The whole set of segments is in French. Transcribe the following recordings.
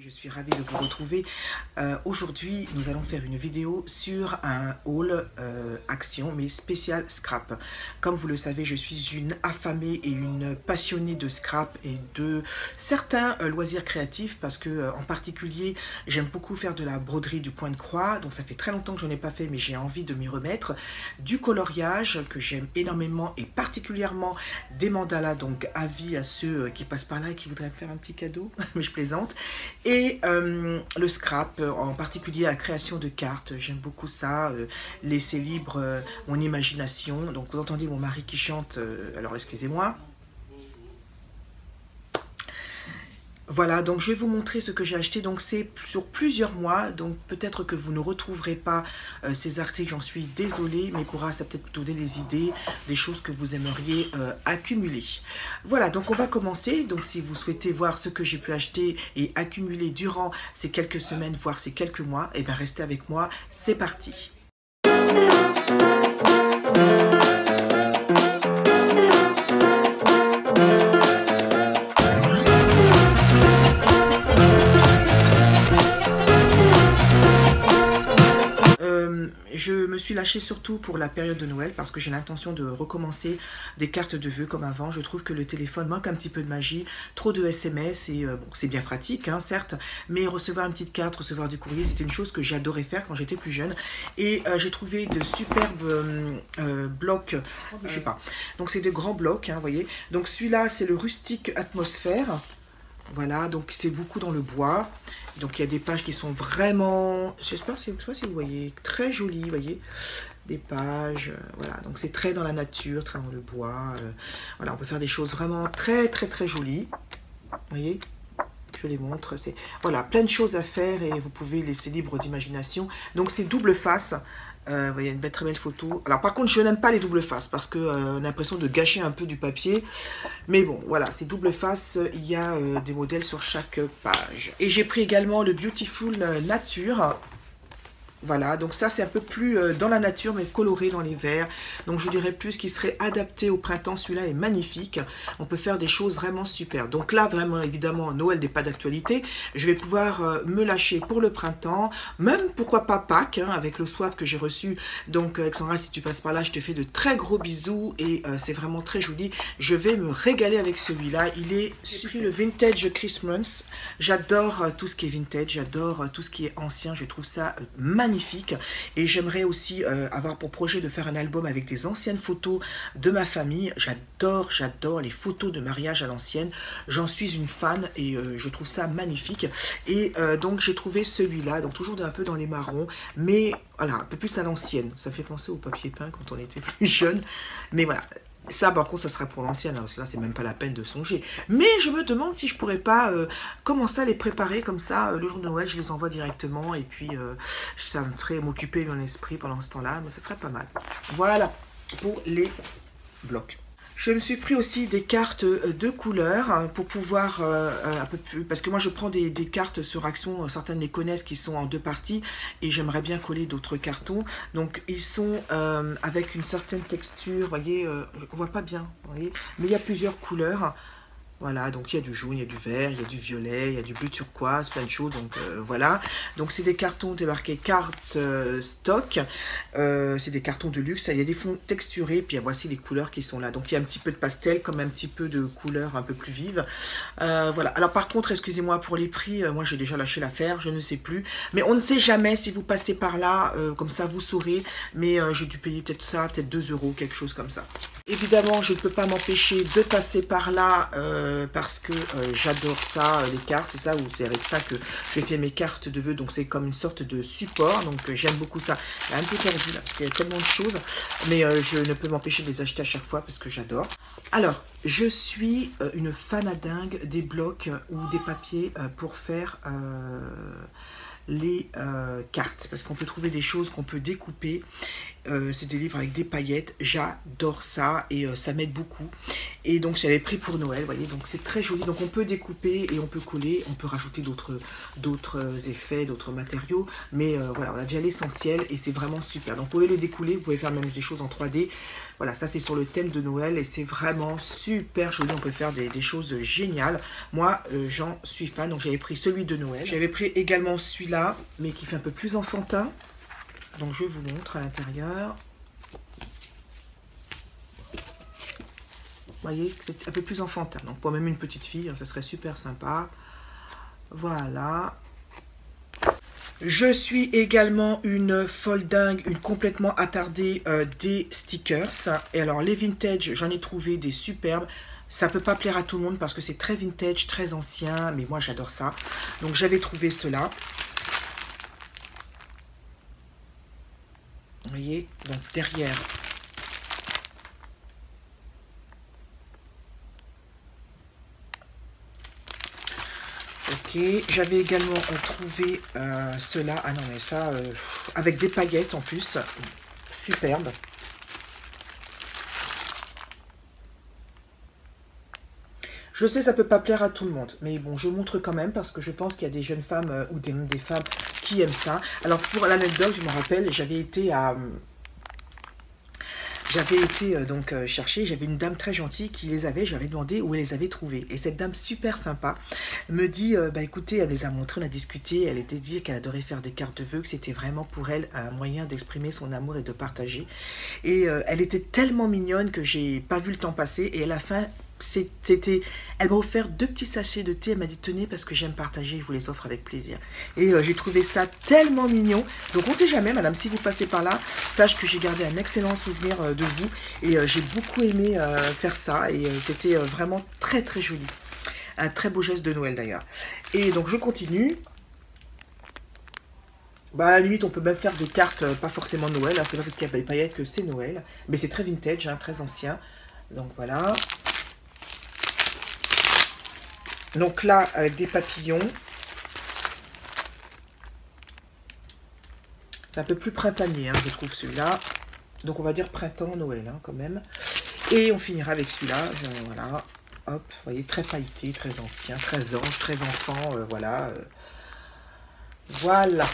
Je suis ravie de vous retrouver. Aujourd'hui, nous allons faire une vidéo sur un haul action, mais spécial scrap. Comme vous le savez, je suis une affamée et une passionnée de scrap et de certains loisirs créatifs parce que, en particulier, j'aime beaucoup faire de la broderie du point de croix. Donc, ça fait très longtemps que je n'en ai pas fait, mais j'ai envie de m'y remettre. Du coloriage que j'aime énormément et particulièrement des mandalas. Donc, avis à ceux qui passent par là et qui voudraient me faire un petit cadeau, mais je plaisante. Et le scrap, en particulier la création de cartes, j'aime beaucoup ça, laisser libre mon imagination. Donc vous entendez mon mari qui chante, alors excusez-moi. Voilà, donc je vais vous montrer ce que j'ai acheté. Donc c'est sur plusieurs mois, donc peut-être que vous ne retrouverez pas ces articles, j'en suis désolée, mais pourra ça peut-être vous donner des idées, des choses que vous aimeriez accumuler. Voilà, donc on va commencer. Donc si vous souhaitez voir ce que j'ai pu acheter et accumuler durant ces quelques semaines, voire ces quelques mois, et bien restez avec moi, c'est parti. Je me suis lâchée surtout pour la période de Noël parce que j'ai l'intention de recommencer des cartes de vœux comme avant. Je trouve que le téléphone manque un petit peu de magie, trop de SMS et bon, c'est bien pratique, hein, certes, mais recevoir une petite carte, recevoir du courrier, c'était une chose que j'adorais faire quand j'étais plus jeune. Et j'ai trouvé de superbes blocs, je sais pas, donc c'est de grands blocs, hein, vous voyez. Donc celui-là, c'est le rustique atmosphère. Voilà, donc c'est beaucoup dans le bois. Donc il y a des pages qui sont vraiment, j'espère si vous voyez, très jolies, vous voyez, des pages, voilà, donc c'est très dans la nature, très dans le bois. Voilà, on peut faire des choses vraiment très jolies. Vous voyez, je les montre, c'est voilà, plein de choses à faire et vous pouvez laisser libre d'imagination. Donc c'est double face. Il y a une très belle photo. Alors par contre, je n'aime pas les double faces parce que on a l'impression de gâcher un peu du papier. Mais bon, voilà, c'est double face. Il y a des modèles sur chaque page. Et j'ai pris également le Beautiful Nature. Voilà, donc ça c'est un peu plus dans la nature mais coloré dans les verts. Donc je dirais plus qu'il serait adapté au printemps. Celui-là est magnifique. On peut faire des choses vraiment super. Donc là vraiment évidemment Noël n'est pas d'actualité. Je vais pouvoir me lâcher pour le printemps. Même pourquoi pas Pâques, hein, avec le swap que j'ai reçu. Donc Alexandra, si tu passes par là, je te fais de très gros bisous. Et c'est vraiment très joli. Je vais me régaler avec celui-là. Il est sur le Vintage Christmas. J'adore tout ce qui est vintage. J'adore tout ce qui est ancien. Je trouve ça magnifique. Et j'aimerais aussi avoir pour projet de faire un album avec des anciennes photos de ma famille. J'adore les photos de mariage à l'ancienne. J'en suis une fan et je trouve ça magnifique. Et donc j'ai trouvé celui-là, donc toujours un peu dans les marrons, mais voilà, un peu plus à l'ancienne. Ça me fait penser au papier peint quand on était plus jeune. Mais voilà. Ça, par contre, ça sera pour l'ancienne, hein, parce que là, c'est même pas la peine de songer. Mais je me demande si je pourrais pas commencer à les préparer comme ça. Le jour de Noël, je les envoie directement. Et puis, ça me ferait m'occuper de mon esprit pendant ce temps-là. Mais ça serait pas mal. Voilà pour les blocs. Je me suis pris aussi des cartes de couleurs pour pouvoir un peu plus... Parce que moi, je prends des cartes sur Action, certaines les connaissent, qui sont en deux parties. Et j'aimerais bien coller d'autres cartons. Donc, ils sont avec une certaine texture. Vous voyez, on voit pas bien, vous voyez. Mais il y a plusieurs couleurs. Voilà, donc il y a du jaune, il y a du vert, il y a du violet, il y a du bleu turquoise, plein de choses, donc voilà. Donc c'est des cartons démarqués cartes stock, c'est des cartons de luxe, il y a des fonds texturés, puis voici les couleurs qui sont là. Donc il y a un petit peu de pastel, comme un petit peu de couleurs un peu plus vives. Voilà, alors par contre, excusez-moi pour les prix, moi j'ai déjà lâché l'affaire, je ne sais plus. Mais on ne sait jamais si vous passez par là, comme ça vous saurez, mais j'ai dû payer peut-être ça, peut-être 2 €, quelque chose comme ça. Évidemment, je ne peux pas m'empêcher de passer par là parce que j'adore ça, les cartes. C'est ça, ou c'est avec ça que j'ai fait mes cartes de vœux. Donc, c'est comme une sorte de support. Donc, j'aime beaucoup ça. Il est un peu perdu là, parce qu'il y a tellement de choses. Mais je ne peux m'empêcher de les acheter à chaque fois parce que j'adore. Alors, je suis une fanadingue des blocs ou des papiers pour faire... les cartes, parce qu'on peut trouver des choses qu'on peut découper. C'est des livres avec des paillettes, j'adore ça et ça m'aide beaucoup. Et donc j'avais pris pour Noël, vous voyez, donc c'est très joli. Donc on peut découper et on peut coller, on peut rajouter d'autres effets, d'autres matériaux, mais voilà, on a déjà l'essentiel et c'est vraiment super. Donc vous pouvez les découler, vous pouvez faire même des choses en 3D. Voilà, ça c'est sur le thème de Noël et c'est vraiment super. super joli, on peut faire des choses géniales. Moi, j'en suis fan, donc j'avais pris celui de Noël. J'avais pris également celui-là, mais qui fait un peu plus enfantin. Donc je vous montre à l'intérieur. Vous voyez, c'est un peu plus enfantin. Donc pour même une petite fille, ça serait super sympa. Voilà. Je suis également une folle dingue, une complètement attardée des stickers. Et alors les vintage, j'en ai trouvé des superbes. Ça peut pas plaire à tout le monde parce que c'est très vintage, très ancien. Mais moi j'adore ça. Donc j'avais trouvé cela. Vous voyez, donc derrière. Ok, j'avais également trouvé cela, ah non mais ça, avec des paillettes en plus, superbe. Je sais, ça peut pas plaire à tout le monde, mais bon, je montre quand même parce que je pense qu'il y a des jeunes femmes ou des femmes qui aiment ça. Alors pour l'anecdote, je me rappelle, j'avais été donc chercher, j'avais une dame très gentille qui les avait, je lui avais demandé où elle les avait trouvées. Et cette dame super sympa me dit, bah écoutez, elle les a montrées, on a discuté, elle était dit qu'elle adorait faire des cartes de vœux, que c'était vraiment pour elle un moyen d'exprimer son amour et de partager. Et elle était tellement mignonne que j'ai pas vu le temps passer et à la fin, elle m'a offert 2 petits sachets de thé, elle m'a dit tenez parce que j'aime partager, je vous les offre avec plaisir. Et j'ai trouvé ça tellement mignon. Donc on ne sait jamais madame, si vous passez par là, sache que j'ai gardé un excellent souvenir de vous et j'ai beaucoup aimé faire ça et c'était vraiment très très joli. Un très beau geste de Noël d'ailleurs. Et donc je continue. Bah à la limite on peut même faire des cartes, pas forcément Noël, hein, c'est pas parce qu'il y a des paillettes que c'est Noël, mais c'est très vintage, hein, très ancien. Donc voilà. Donc là, avec des papillons. C'est un peu plus printanier, hein, je trouve, celui-là. Donc, on va dire printemps-Noël, hein, quand même. Et on finira avec celui-là. Voilà. Hop, vous voyez, très pailleté, très ancien, très ange, très enfant. Voilà. Voilà.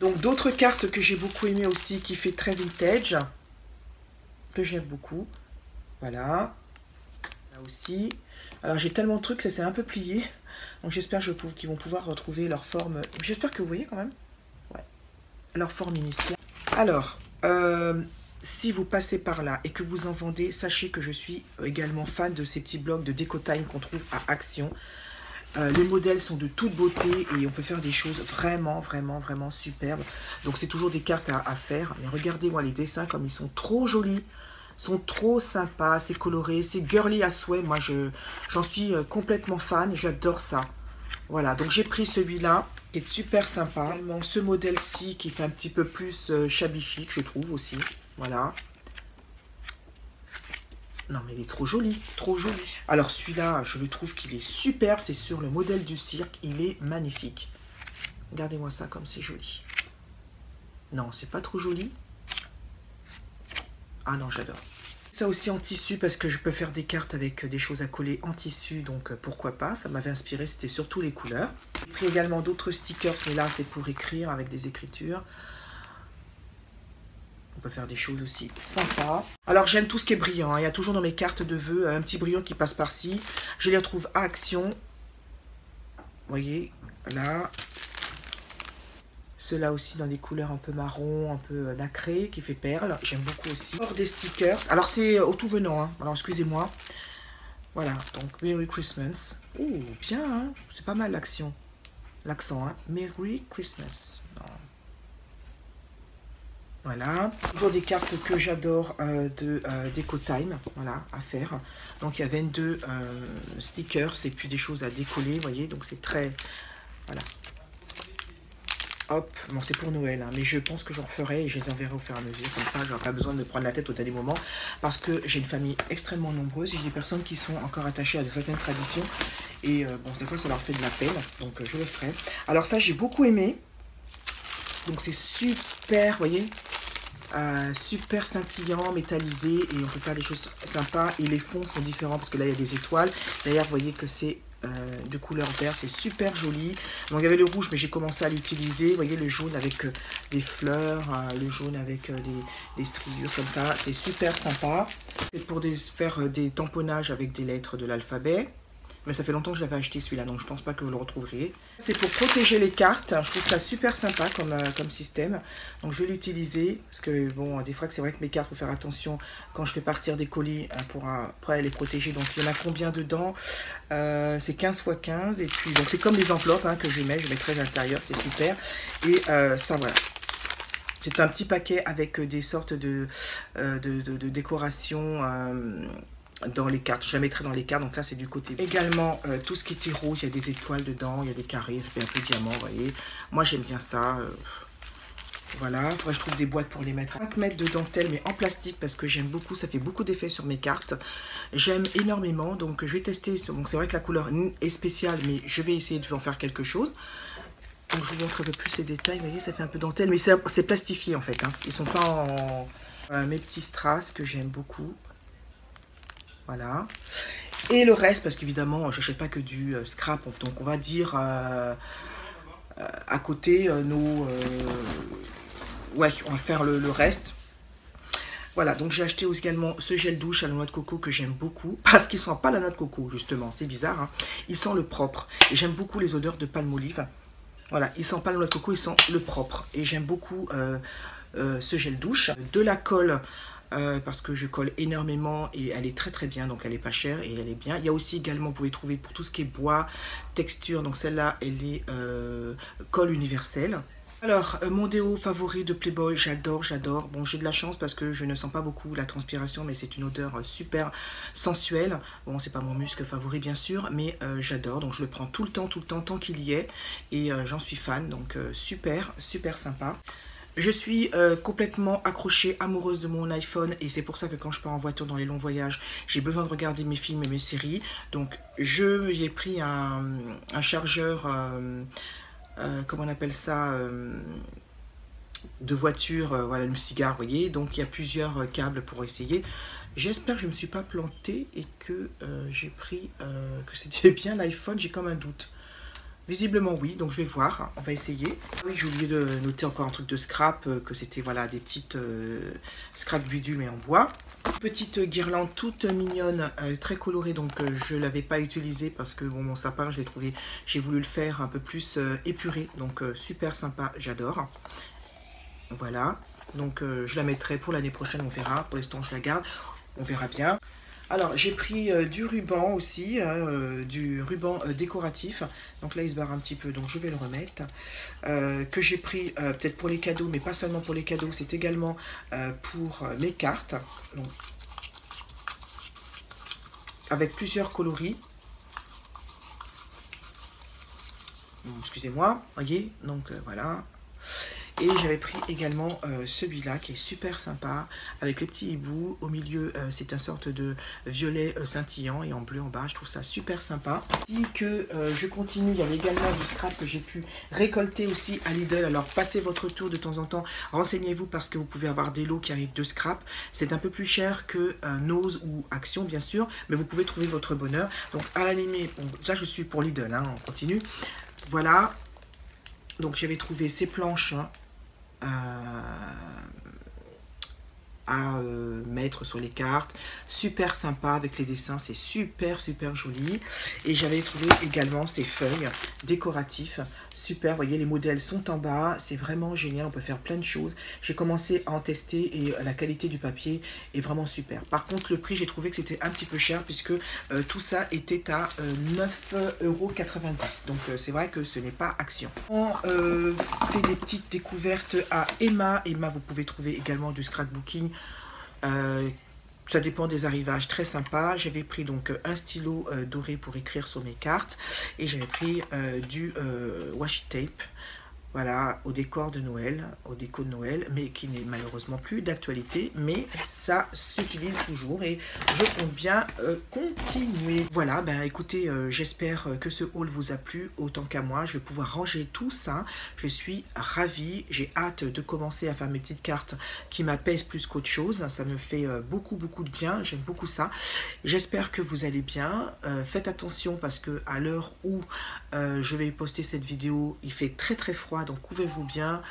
Donc, d'autres cartes que j'ai beaucoup aimées aussi, qui fait très vintage. Que j'aime beaucoup. Voilà. Là aussi. Alors j'ai tellement de trucs, ça s'est un peu plié. Donc j'espère qu'ils vont pouvoir retrouver leur forme. J'espère que vous voyez quand même. Ouais. Leur forme initiale. Alors, si vous passez par là et que vous en vendez, sachez que je suis également fan de ces petits blocs de Decotime qu'on trouve à Action. Les modèles sont de toute beauté et on peut faire des choses vraiment, vraiment, vraiment superbes. Donc c'est toujours des cartes à faire. Mais regardez-moi les dessins comme ils sont trop jolis. Sont trop sympas, c'est coloré, c'est girly à souhait. Moi, j'en suis complètement fan, j'adore ça. Voilà, donc j'ai pris celui-là, qui est super sympa. Également ce modèle-ci, qui fait un petit peu plus shabby chic, je trouve aussi. Voilà. Non, mais il est trop joli, trop joli. Alors celui-là, je le trouve qu'il est superbe, c'est sur le modèle du cirque, il est magnifique. Regardez-moi ça comme c'est joli. Non, c'est pas trop joli. Ah non, j'adore. Ça aussi en tissu parce que je peux faire des cartes avec des choses à coller en tissu, donc pourquoi pas. Ça m'avait inspiré, c'était surtout les couleurs. J'ai pris également d'autres stickers, mais là c'est pour écrire avec des écritures. On peut faire des choses aussi sympas. Alors j'aime tout ce qui est brillant, hein. Il y a toujours dans mes cartes de vœux un petit brillant qui passe par-ci. Je les retrouve à Action. Vous voyez, là. Ceux-là aussi dans des couleurs un peu marron, un peu nacré, qui fait perle. J'aime beaucoup aussi. Hors des stickers. Alors c'est au tout venant, hein. Alors excusez-moi. Voilà, donc Merry Christmas. Oh, bien, hein. C'est pas mal l'action. L'accent, hein. Merry Christmas. Non. Voilà. Toujours des cartes que j'adore de Decotime. Voilà, à faire. Donc il y a 22 stickers et puis des choses à décoller, vous voyez. Donc c'est très... Voilà. Hop, bon c'est pour Noël, hein, mais je pense que j'en referai et je les enverrai au fur et à mesure, comme ça j'aurai pas besoin de me prendre la tête au dernier moment, parce que j'ai une famille extrêmement nombreuse et j'ai des personnes qui sont encore attachées à certaines traditions, et bon des fois ça leur fait de la peine, donc je le ferai. Alors ça j'ai beaucoup aimé, donc c'est super, vous voyez, super scintillant, métallisé, et on peut faire des choses sympas. Et les fonds sont différents parce que là il y a des étoiles. D'ailleurs vous voyez que c'est de couleur vert, c'est super joli. Donc il y avait le rouge mais j'ai commencé à l'utiliser. Vous voyez le jaune avec des fleurs, le jaune avec des striures comme ça, c'est super sympa. C'est pour faire des tamponnages avec des lettres de l'alphabet. Mais ça fait longtemps que je l'avais acheté celui-là, donc je pense pas que vous le retrouverez. C'est pour protéger les cartes. Je trouve ça super sympa comme système. Donc je vais l'utiliser. Parce que bon, des fois que c'est vrai que mes cartes, il faut faire attention quand je fais partir des colis pour après les protéger. Donc il y en a combien dedans? C'est 15 x 15. Et puis donc c'est comme les enveloppes que je mettrai à l'intérieur, c'est super. Et ça voilà. C'est un petit paquet avec des sortes de décorations dans les cartes. Je la mettrai dans les cartes, donc là c'est du côté. Également tout ce qui était rouge, il y a des étoiles dedans, il y a des carrés, ça fait un peu diamant, vous voyez. Moi j'aime bien ça. Voilà, faudrait que je trouve des boîtes pour les mettre. 5 mètres de dentelle mais en plastique parce que j'aime beaucoup, ça fait beaucoup d'effets sur mes cartes. J'aime énormément, donc je vais tester. Donc c'est vrai que la couleur est spéciale, mais je vais essayer de en faire quelque chose. Donc je vous montre un peu plus ces détails, vous voyez ça fait un peu dentelle, mais c'est plastifié en fait. Ils sont pas en mes petits strass que j'aime beaucoup. Voilà. Et le reste, parce qu'évidemment, je n'achète pas que du scrap. Donc, on va dire à côté ouais, on va faire le reste. Voilà, donc j'ai acheté également ce gel douche à la noix de coco que j'aime beaucoup. Parce qu'ils ne sentent pas la noix de coco, justement. C'est bizarre, hein. Ils sentent le propre. Et j'aime beaucoup les odeurs de palmolive. Voilà, ils ne sentent pas la noix de coco, ils sentent le propre. Et j'aime beaucoup ce gel douche. De la colle. Parce que je colle énormément et elle est très très bien, donc elle est pas chère et elle est bien. Il y a aussi également, vous pouvez trouver pour tout ce qui est bois, texture, donc celle-là elle est colle universelle. Alors mon déo favori de Playboy, j'adore. Bon, j'ai de la chance parce que je ne sens pas beaucoup la transpiration, mais c'est une odeur super sensuelle. Bon, c'est pas mon muscle favori bien sûr, mais j'adore, donc je le prends tout le temps tant qu'il y est, et j'en suis fan, donc super sympa. Je suis complètement accrochée, amoureuse de mon iPhone, et c'est pour ça que quand je pars en voiture dans les longs voyages, j'ai besoin de regarder mes films et mes séries. Donc j'ai pris un chargeur, comment on appelle ça, de voiture, voilà, le cigare, vous voyez. Donc il y a plusieurs câbles pour essayer. J'espère que je ne me suis pas plantée et que j'ai pris, que c'était bien l'iPhone, j'ai comme un doute. Visiblement oui, donc je vais voir, on va essayer. Oui, j'ai oublié de noter encore un truc de scrap, que c'était voilà des petites scrap bidules mais en bois. Petite guirlande toute mignonne, très colorée, donc je ne l'avais pas utilisée parce que bon, mon sapin je l'ai trouvé, j'ai voulu le faire un peu plus épuré, donc super sympa, j'adore. Voilà, donc je la mettrai pour l'année prochaine, on verra, pour l'instant je la garde, on verra bien. Alors, j'ai pris du ruban aussi, du ruban décoratif. Donc là, il se barre un petit peu, donc je vais le remettre. Que j'ai pris peut-être pour les cadeaux, mais pas seulement pour les cadeaux, c'est également pour mes cartes. Donc, avec plusieurs coloris. Excusez-moi, voyez, donc voilà. Et j'avais pris également celui-là qui est super sympa avec les petits hiboux. Au milieu, c'est une sorte de violet scintillant et en bleu en bas. Je trouve ça super sympa. Si que je continue, il y avait également du scrap que j'ai pu récolter aussi à Lidl. Alors passez votre tour de temps en temps. Renseignez-vous parce que vous pouvez avoir des lots qui arrivent de scrap. C'est un peu plus cher que Nose ou Action bien sûr. Mais vous pouvez trouver votre bonheur. Donc à la limite, bon, déjà je suis pour Lidl, hein, on continue. Voilà. Donc j'avais trouvé ces planches. Hein, à mettre sur les cartes, super sympa avec les dessins, c'est super joli. Et j'avais trouvé également ces feuilles décoratifs, super, vous voyez les modèles sont en bas, c'est vraiment génial, on peut faire plein de choses. J'ai commencé à en tester et la qualité du papier est vraiment super. Par contre le prix, j'ai trouvé que c'était un petit peu cher puisque tout ça était à 9,90 €, donc c'est vrai que ce n'est pas Action. On fait des petites découvertes à Emma. Vous pouvez trouver également du scrapbooking. Ça dépend des arrivages, très sympa. J'avais pris donc un stylo doré pour écrire sur mes cartes et j'avais pris du washi tape Voilà, au décor de Noël, au déco de Noël, mais qui n'est malheureusement plus d'actualité, mais ça s'utilise toujours et je compte bien continuer. Voilà, ben écoutez, j'espère que ce haul vous a plu autant qu'à moi. Je vais pouvoir ranger tout ça. Je suis ravie, j'ai hâte de commencer à faire mes petites cartes qui m'apaisent plus qu'autre chose. Ça me fait beaucoup de bien, j'aime beaucoup ça. J'espère que vous allez bien. Faites attention parce que à l'heure où je vais poster cette vidéo, il fait très froid, donc couvrez-vous bien.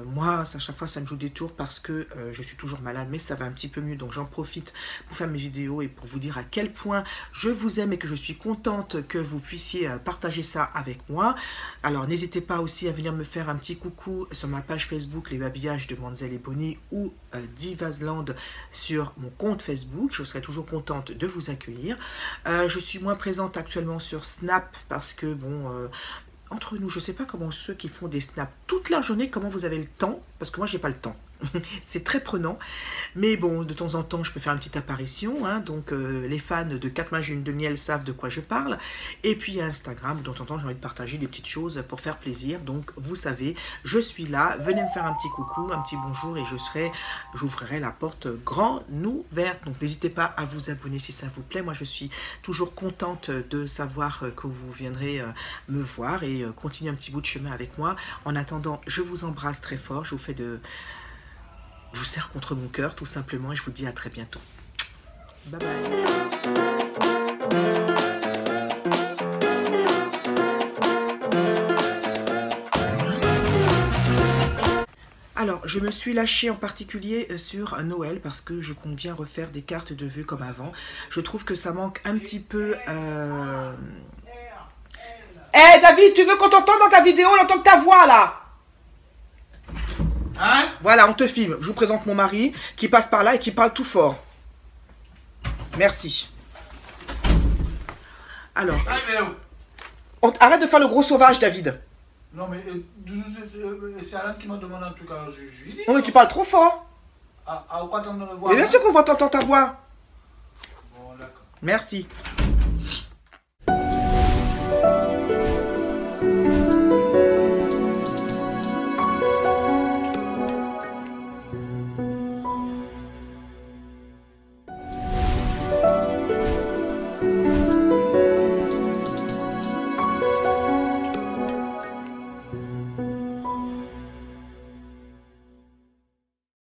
Moi, à chaque fois, ça me joue des tours parce que je suis toujours malade, mais ça va un petit peu mieux, donc j'en profite pour faire mes vidéos et pour vous dire à quel point je vous aime et que je suis contente que vous puissiez partager ça avec moi. Alors, n'hésitez pas aussi à venir me faire un petit coucou sur ma page Facebook, les babillages de Manzel et Bonnie, ou Divasland sur mon compte Facebook. Je serai toujours contente de vous accueillir. Je suis moins présente actuellement sur Snap parce que, bon... entre nous, je ne sais pas comment ceux qui font des snaps toute la journée, comment vous avez le temps, parce que moi, j'ai pas le temps. C'est très prenant, mais bon, de temps en temps, je peux faire une petite apparition, hein, donc les fans de 4 matchs de miel savent de quoi je parle, et puis il y a Instagram, de temps en temps, j'ai envie de partager des petites choses pour faire plaisir, donc vous savez, je suis là, venez me faire un petit coucou, un petit bonjour, et j'ouvrirai la porte grand ouverte, donc n'hésitez pas à vous abonner si ça vous plaît. Moi, je suis toujours contente de savoir que vous viendrez me voir et continuer un petit bout de chemin avec moi. En attendant, je vous embrasse très fort, je vous serre contre mon cœur tout simplement et je vous dis à très bientôt. Bye bye. Alors, je me suis lâchée en particulier sur Noël parce que je compte bien refaire des cartes de vœux comme avant. Je trouve que ça manque un petit peu... Hey David, tu veux qu'on t'entende dans ta vidéo, on entend que ta voix là? Hein? Voilà, on te filme. Je vous présente mon mari qui passe par là et qui parle tout fort. Merci. Alors, arrête de faire le gros sauvage, David. Non, mais c'est Alan qui m'a demandé en tout cas. Je lui dis. Non, mais tu parles trop fort. À quoi t'en voir? Mais bien sûr qu'on va t'entendre ta voix. Bon, d'accord. Merci.